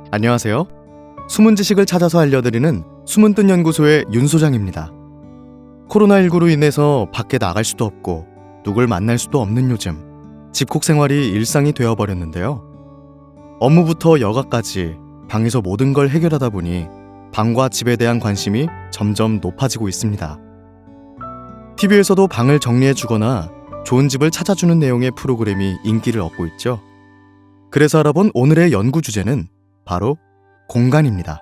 안녕하세요. 숨은 지식을 찾아서 알려드리는 숨은뜻 연구소의 윤 소장입니다. 코로나19로 인해서 밖에 나갈 수도 없고 누굴 만날 수도 없는 요즘, 집콕 생활이 일상이 되어버렸는데요. 업무부터 여가까지 방에서 모든 걸 해결하다 보니 방과 집에 대한 관심이 점점 높아지고 있습니다. TV에서도 방을 정리해주거나 좋은 집을 찾아주는 내용의 프로그램이 인기를 얻고 있죠. 그래서 알아본 오늘의 연구 주제는 바로 공간입니다.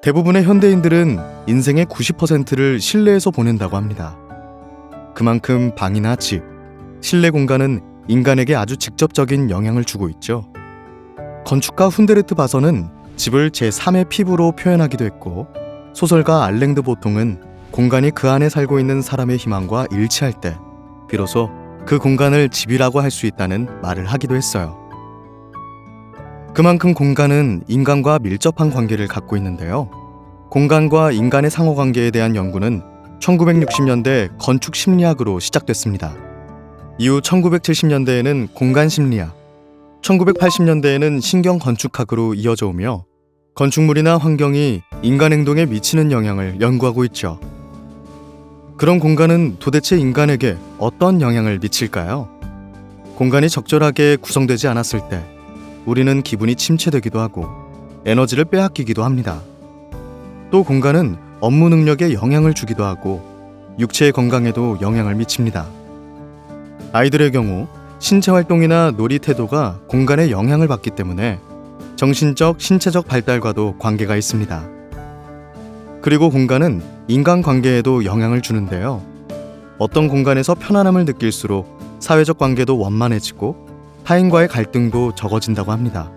대부분의 현대인들은 인생의 90%를 실내에서 보낸다고 합니다. 그만큼 방이나 집, 실내 공간은 인간에게 아주 직접적인 영향을 주고 있죠. 건축가 훈데르트 바서는 집을 제3의 피부로 표현하기도 했고, 소설가 알랭드 보통은 공간이 그 안에 살고 있는 사람의 희망과 일치할 때 비로소 그 공간을 집이라고 할 수 있다는 말을 하기도 했어요. 그만큼 공간은 인간과 밀접한 관계를 갖고 있는데요. 공간과 인간의 상호관계에 대한 연구는 1960년대 건축 심리학으로 시작됐습니다. 이후 1970년대에는 공간 심리학, 1980년대에는 신경 건축학으로 이어져 오며 건축물이나 환경이 인간 행동에 미치는 영향을 연구하고 있죠. 그럼 공간은 도대체 인간에게 어떤 영향을 미칠까요? 공간이 적절하게 구성되지 않았을 때 우리는 기분이 침체되기도 하고 에너지를 빼앗기기도 합니다. 또 공간은 업무 능력에 영향을 주기도 하고 육체의 건강에도 영향을 미칩니다. 아이들의 경우 신체 활동이나 놀이 태도가 공간에 영향을 받기 때문에 정신적, 신체적 발달과도 관계가 있습니다. 그리고 공간은 인간관계에도 영향을 주는데요. 어떤 공간에서 편안함을 느낄수록 사회적 관계도 원만해지고 타인과의 갈등도 적어진다고 합니다.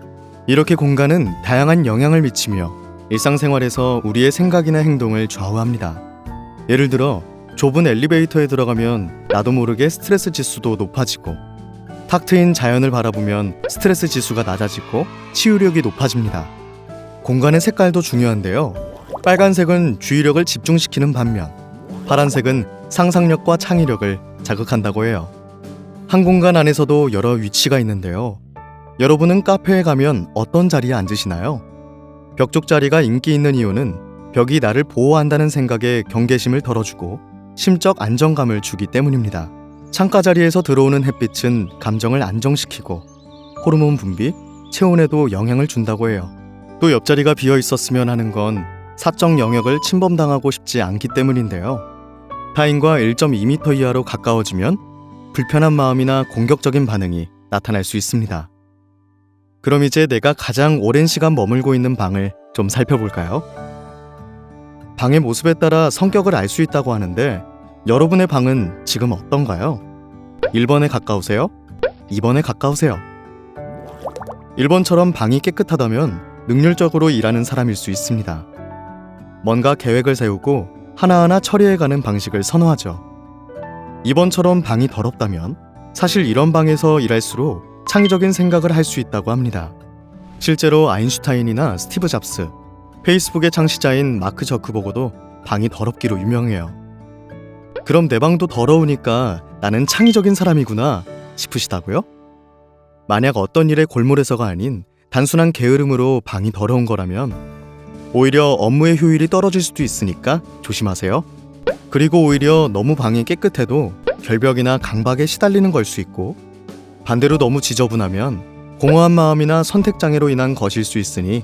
이렇게 공간은 다양한 영향을 미치며 일상생활에서 우리의 생각이나 행동을 좌우합니다. 예를 들어 좁은 엘리베이터에 들어가면 나도 모르게 스트레스 지수도 높아지고, 탁 트인 자연을 바라보면 스트레스 지수가 낮아지고 치유력이 높아집니다. 공간의 색깔도 중요한데요. 빨간색은 주의력을 집중시키는 반면 파란색은 상상력과 창의력을 자극한다고 해요. 한 공간 안에서도 여러 위치가 있는데요. 여러분은 카페에 가면 어떤 자리에 앉으시나요? 벽 쪽 자리가 인기 있는 이유는 벽이 나를 보호한다는 생각에 경계심을 덜어주고 심적 안정감을 주기 때문입니다. 창가 자리에서 들어오는 햇빛은 감정을 안정시키고 호르몬 분비, 체온에도 영향을 준다고 해요. 또 옆자리가 비어 있었으면 하는 건 사적 영역을 침범당하고 싶지 않기 때문인데요. 타인과 1.2m 이하로 가까워지면 불편한 마음이나 공격적인 반응이 나타날 수 있습니다. 그럼 이제 내가 가장 오랜 시간 머물고 있는 방을 좀 살펴볼까요? 방의 모습에 따라 성격을 알 수 있다고 하는데 여러분의 방은 지금 어떤가요? 1번에 가까우세요? 2번에 가까우세요? 1번처럼 방이 깨끗하다면 능률적으로 일하는 사람일 수 있습니다. 뭔가 계획을 세우고 하나하나 처리해가는 방식을 선호하죠. 2번처럼 방이 더럽다면 사실 이런 방에서 일할수록 창의적인 생각을 할 수 있다고 합니다. 실제로 아인슈타인이나 스티브 잡스, 페이스북의 창시자인 마크 저크버거도 방이 더럽기로 유명해요. 그럼 내 방도 더러우니까 나는 창의적인 사람이구나 싶으시다고요? 만약 어떤 일의 골몰에서가 아닌 단순한 게으름으로 방이 더러운 거라면 오히려 업무의 효율이 떨어질 수도 있으니까 조심하세요. 그리고 오히려 너무 방이 깨끗해도 결벽이나 강박에 시달리는 걸 수 있고, 반대로 너무 지저분하면 공허한 마음이나 선택장애로 인한 것일 수 있으니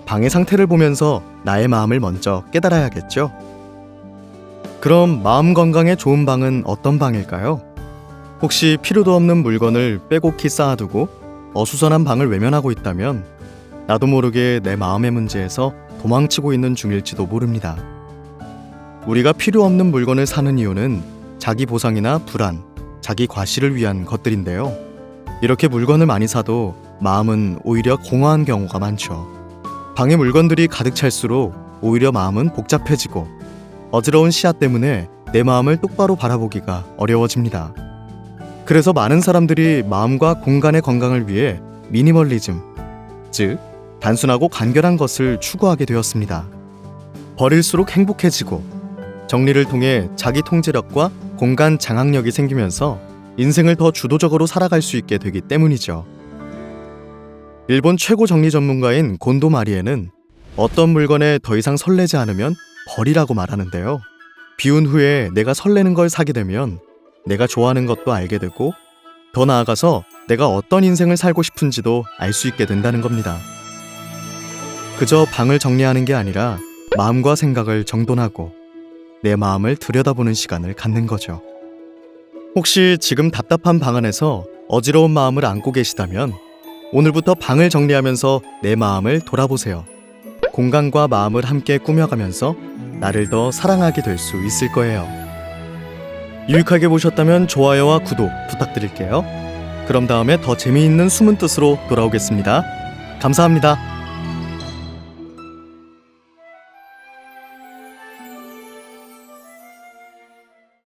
방의 상태를 보면서 나의 마음을 먼저 깨달아야겠죠. 그럼 마음 건강에 좋은 방은 어떤 방일까요? 혹시 필요도 없는 물건을 빼곡히 쌓아두고 어수선한 방을 외면하고 있다면 나도 모르게 내 마음의 문제에서 도망치고 있는 중일지도 모릅니다. 우리가 필요 없는 물건을 사는 이유는 자기 보상이나 불안, 자기 과시를 위한 것들인데요. 이렇게 물건을 많이 사도 마음은 오히려 공허한 경우가 많죠. 방에 물건들이 가득 찰수록 오히려 마음은 복잡해지고 어지러운 시야 때문에 내 마음을 똑바로 바라보기가 어려워집니다. 그래서 많은 사람들이 마음과 공간의 건강을 위해 미니멀리즘, 즉 단순하고 간결한 것을 추구하게 되었습니다. 버릴수록 행복해지고 정리를 통해 자기 통제력과 공간 장악력이 생기면서 인생을 더 주도적으로 살아갈 수 있게 되기 때문이죠. 일본 최고 정리 전문가인 곤도 마리에는 어떤 물건에 더 이상 설레지 않으면 버리라고 말하는데요. 비운 후에 내가 설레는 걸 사게 되면 내가 좋아하는 것도 알게 되고 더 나아가서 내가 어떤 인생을 살고 싶은지도 알 수 있게 된다는 겁니다. 그저 방을 정리하는 게 아니라 마음과 생각을 정돈하고 내 마음을 들여다보는 시간을 갖는 거죠. 혹시 지금 답답한 방 안에서 어지러운 마음을 안고 계시다면 오늘부터 방을 정리하면서 내 마음을 돌아보세요. 공간과 마음을 함께 꾸며가면서 나를 더 사랑하게 될 수 있을 거예요. 유익하게 보셨다면 좋아요와 구독 부탁드릴게요. 그럼 다음에 더 재미있는 숨은 뜻으로 돌아오겠습니다. 감사합니다.